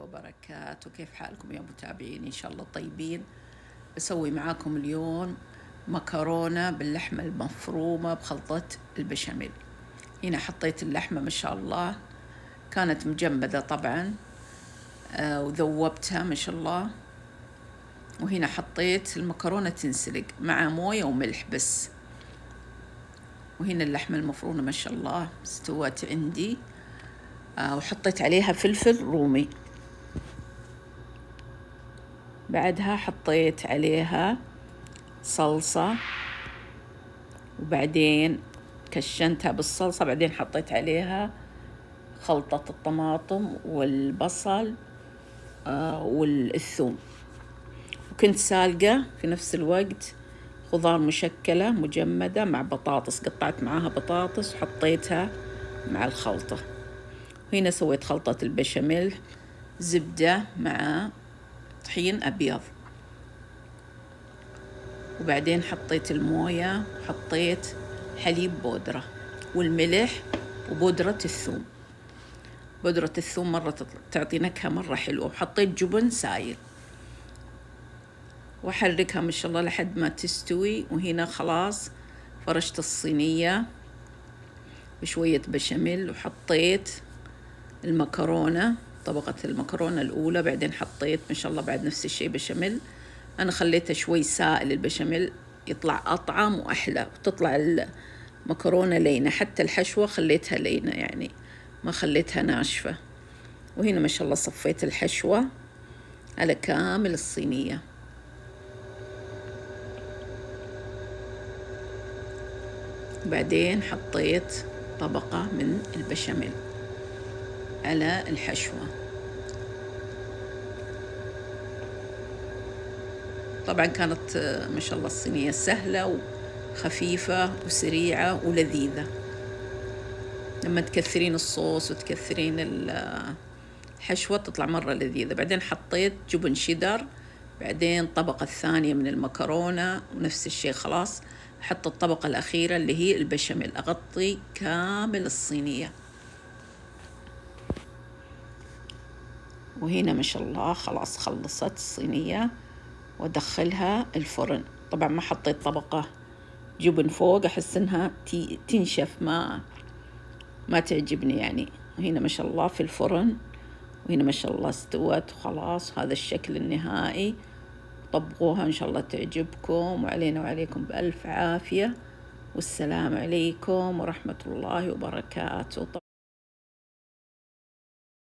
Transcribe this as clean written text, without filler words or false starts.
وبركاته. كيف حالكم يا متابعين؟ إن شاء الله طيبين. بسوي معاكم اليوم مكرونة باللحمة المفرومة بخلطة البشاميل. هنا حطيت اللحمة ما شاء الله كانت مجمدة طبعا، وذوبتها ما شاء الله. وهنا حطيت المكرونة تنسلق مع موية وملح بس. وهنا اللحمة المفرومة ما شاء الله استوت عندي، وحطيت عليها فلفل رومي. بعدها حطيت عليها صلصة، وبعدين كشنتها بالصلصة. بعدين حطيت عليها خلطة الطماطم والبصل والثوم. وكنت سالقة في نفس الوقت خضار مشكلة مجمدة مع بطاطس، قطعت معاها بطاطس وحطيتها مع الخلطة. هنا سويت خلطة البشاميل، زبدة مع طحين أبيض. وبعدين حطيت الموية وحطيت حليب بودرة والملح وبودرة الثوم. بودرة الثوم مرة تعطي نكهة مرة حلوة. وحطيت جبن سايل وأحركها ما شاء الله لحد ما تستوي. وهنا خلاص فرشت الصينية بشوية بشاميل، وحطيت المكرونة، طبقة المكرونة الأولى. بعدين حطيت ما شاء الله بعد نفس الشيء بشاميل. أنا خليته شوي سائل البشاميل يطلع أطعم وأحلى، وتطلع المكرونة لينة. حتى الحشوة خليتها لينة، يعني ما خليتها ناشفة. وهنا ما شاء الله صفيت الحشوة على كامل الصينية. بعدين حطيت طبقة من البشاميل على الحشوة. طبعا كانت ما شاء الله الصينية سهلة وخفيفة وسريعة ولذيذة. لما تكثرين الصوص وتكثرين الحشوة تطلع مرة لذيذة. بعدين حطيت جبن شيدر. بعدين الطبقة الثانية من المكرونة، ونفس الشيء خلاص أحط الطبقة الأخيرة اللي هي البشاميل، أغطي كامل الصينية. وهنا ما شاء الله خلاص خلصت الصينية وأدخلها الفرن. طبعا ما حطيت طبقة جبن فوق، أحس إنها تنشف، ما تعجبني يعني. وهنا ما شاء الله في الفرن، وهنا ما شاء الله استوت وخلاص. هذا الشكل النهائي. طبقوها إن شاء الله تعجبكم، وعلينا وعليكم بألف عافية. والسلام عليكم ورحمة الله وبركاته.